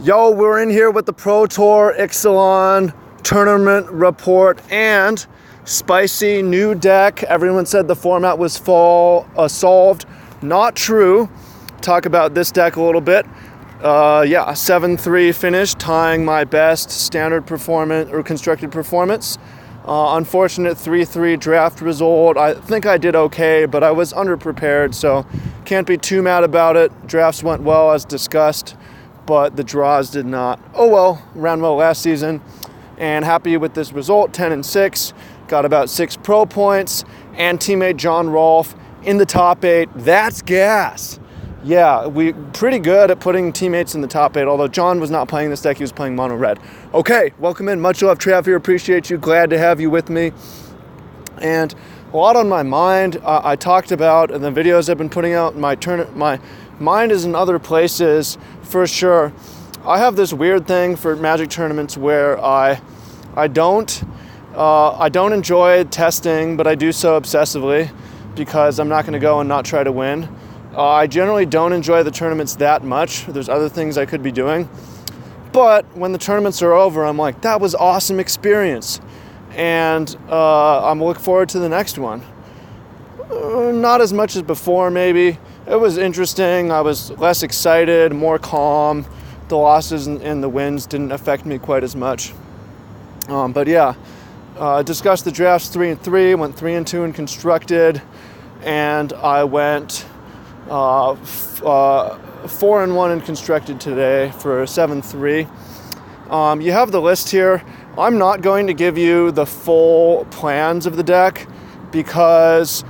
Yo, we're in here with the Pro Tour Ixalan tournament report and spicy new deck. Everyone said the format was solved. Not true. Talk about this deck a little bit. 7-3 finish, tying my best standard performance or constructed performance. Unfortunate 3-3 draft result. I think I did okay, but I was underprepared, so can't be too mad about it. Drafts went well as discussed, but the draws did not. Oh well, ran well last season, and happy with this result. 10-6, got about 6 pro points, and teammate John Rolfe in the top 8. That's gas. Yeah, we pretty good at putting teammates in the top 8, although John was not playing this deck, he was playing mono red. Okay, welcome in. Much love, Trav here. Appreciate you. Glad to have you with me. And a lot on my mind. I talked about in the videos I've been putting out. My mind is in other places for sure. I have this weird thing for Magic tournaments where I don't enjoy testing, but I do so obsessively because I'm not going to go and not try to win. I generally don't enjoy the tournaments that much. There's other things I could be doing. But when the tournaments are over, I'm like, that was awesome experience. And I'm looking forward to the next one. Not as much as before, maybe. It was interesting. I was less excited, more calm. The losses and the wins didn't affect me quite as much. Discussed the drafts 3-3, went 3-2 in constructed, and I went 4-1 in constructed today for 7-3. You have the list here. I'm not going to give you the full plans of the deck because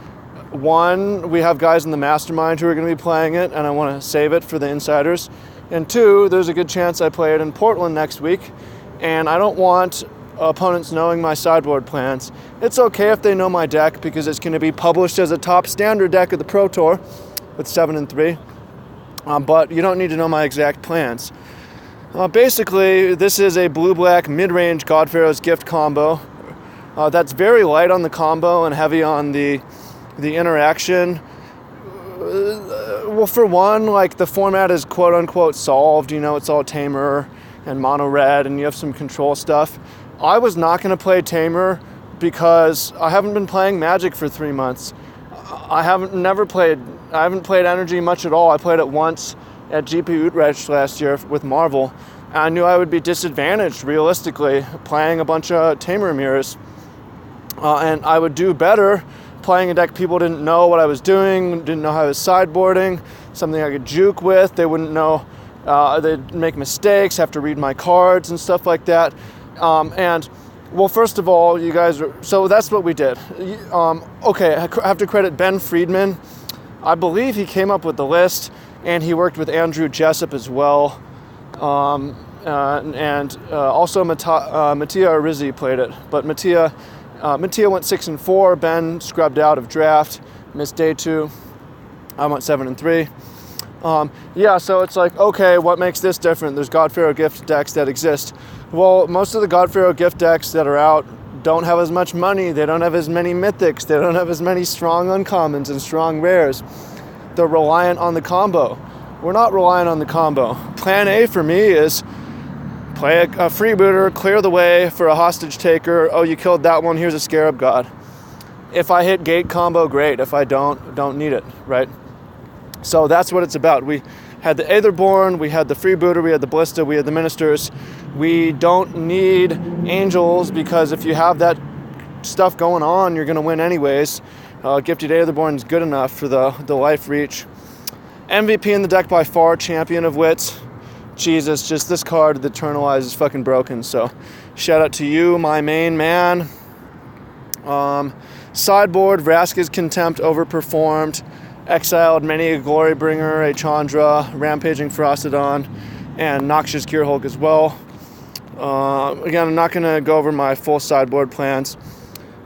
one, we have guys in the mastermind who are going to be playing it and I want to save it for the insiders. And two, there's a good chance I play it in Portland next week and I don't want opponents knowing my sideboard plans. It's okay if they know my deck because it's going to be published as a top standard deck of the Pro Tour with 7-3, but you don't need to know my exact plans. Basically, this is a blue-black mid-range God Pharaoh's Gift combo. That's very light on the combo and heavy on the interaction. Well, for one, like the format is quote-unquote solved. You know, it's all Tamer and mono red, and you have some control stuff. I was not going to play Tamer because I haven't been playing Magic for 3 months. I haven't played Energy much at all. I played it once at GP Utrecht last year with Marvel. And I knew I would be disadvantaged, realistically, playing a bunch of Tamer mirrors. And I would do better playing a deck people didn't know what I was doing, didn't know how I was sideboarding, something I could juke with. They wouldn't know, they'd make mistakes, have to read my cards and stuff like that. Well, first of all, you guys so that's what we did. Okay, I have to credit Ben Friedman. I believe he came up with the list, and he worked with Andrew Jessup as well. Also Mattia Rizzi played it. But Mattia went 6-4. Ben scrubbed out of draft, missed day 2. I went 7-3. So it's like, okay, what makes this different? There's God Pharaoh gift decks that exist. Well, most of the God Pharaoh gift decks that are out don't have as much money. They don't have as many mythics. They don't have as many strong uncommons and strong rares. They're reliant on the combo. We're not reliant on the combo. Plan A for me is play a freebooter, clear the way for a hostage taker. Oh, you killed that one, here's a Scarab God. If I hit gate combo, great. If I don't need it, right? So that's what it's about. We had the Aetherborn, we had the freebooter, we had the Ballista, we had the Ministers. We don't need Angels because if you have that stuff going on, you're going to win anyways. Gifted Aetherborn is good enough for the life reach. MVP in the deck by far, Champion of Wits. Jesus, just this card, the Eternalize, is fucking broken. So shout out to you, my main man. Sideboard, Vraska's Contempt overperformed. Exiled many a Glorybringer, a Chandra, Rampaging Frostodon, and Noxious Gearhulk as well. Again, I'm not going to go over my full sideboard plans.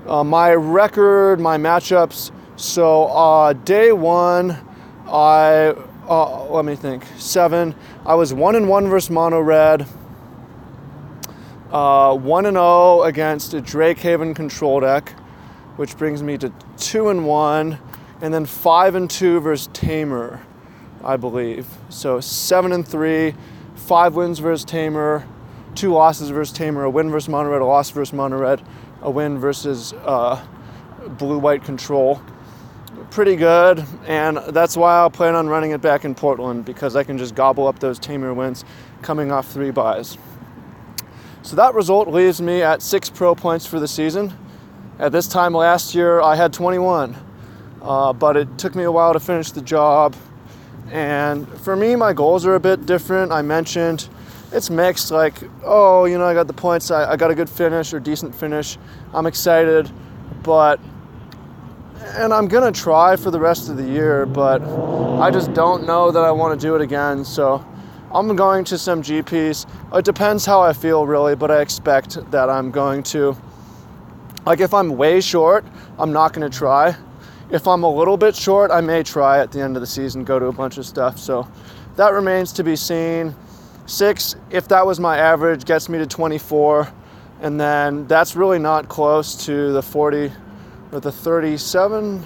My record, my matchups. So day 1, let me think. 7. I was 1-1 versus mono red. 1-0 against a Drakehaven control deck, which brings me to 2-1. And then 5-2 versus Tamer, I believe. So 7-3, 5 wins versus Tamer, 2 losses versus Tamer, a win versus Mono Red, a loss versus Mono Red, a win versus Blue-White Control. Pretty good, and that's why I'll plan on running it back in Portland, because I can just gobble up those Tamer wins coming off 3 buys. So that result leaves me at 6 pro points for the season. At this time last year, I had 21, but it took me a while to finish the job. And for me, my goals are a bit different. I mentioned it's mixed, like, oh, I got the points, I got a good finish or decent finish. I'm excited, and I'm gonna try for the rest of the year, but I just don't know that I want to do it again. So I'm going to some GPs. It depends how I feel, really, but I expect that I'm going to. Like, if I'm way short, I'm not going to try. If I'm a little bit short, I may try at the end of the season, go to a bunch of stuff. So that remains to be seen. 6, if that was my average, gets me to 24. And then that's really not close to the 40 or the 37.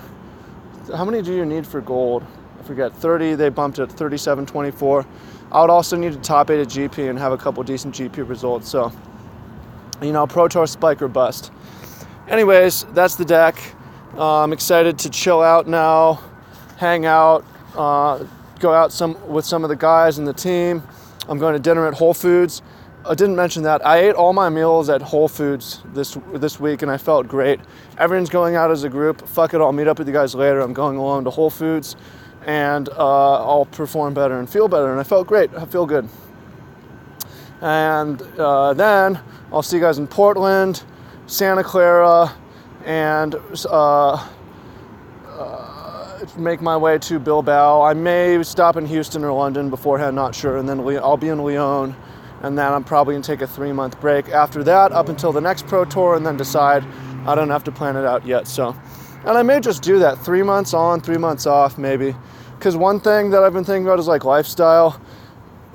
How many do you need for gold? I forget. 30, they bumped it 37, 24. I would also need to top 8 at GP and have a couple decent GP results. So, Pro Tour spike or bust. Anyways, that's the deck. I'm excited to chill out now, hang out, go out with some of the guys in the team. I'm going to dinner at Whole Foods. I didn't mention that. I ate all my meals at Whole Foods this week, and I felt great. Everyone's going out as a group. Fuck it, I'll meet up with you guys later. I'm going alone to Whole Foods, and I'll perform better and feel better, and I felt great. I feel good. And then I'll see you guys in Portland, Santa Clara, and make my way to Bilbao. I may stop in Houston or London beforehand, not sure, and then I'll be in Lyon, and then I'm probably going to take a 3-month break after that up until the next Pro Tour, and then decide. I don't have to plan it out yet. So, and I may just do that, 3 months on, 3 months off, maybe, because one thing that I've been thinking about is like lifestyle.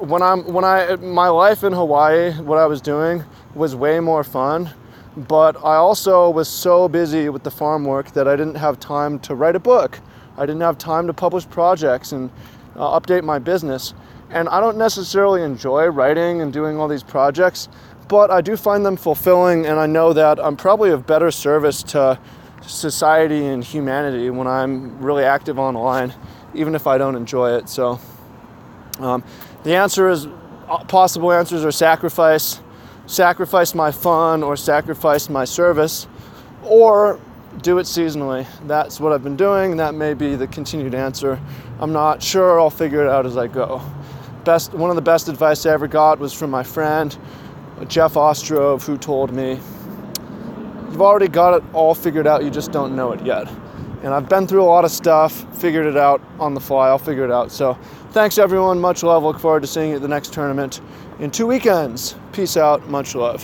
My life in Hawaii, what I was doing was way more fun. But I also was so busy with the farm work that I didn't have time to write a book. I didn't have time to publish projects and update my business. And I don't necessarily enjoy writing and doing all these projects, but I do find them fulfilling, and I know that I'm probably of better service to society and humanity when I'm really active online, even if I don't enjoy it. So the possible answers are sacrifice my fun, or sacrifice my service, or do it seasonally. That's what I've been doing. That may be the continued answer. I'm not sure. I'll figure it out as I go. One of the best advice I ever got was from my friend, Jeff Ostrov, who told me, you've already got it all figured out, you just don't know it yet. And I've been through a lot of stuff, figured it out on the fly. I'll figure it out. So thanks, everyone. Much love. Look forward to seeing you at the next tournament in 2 weekends. Peace out. Much love.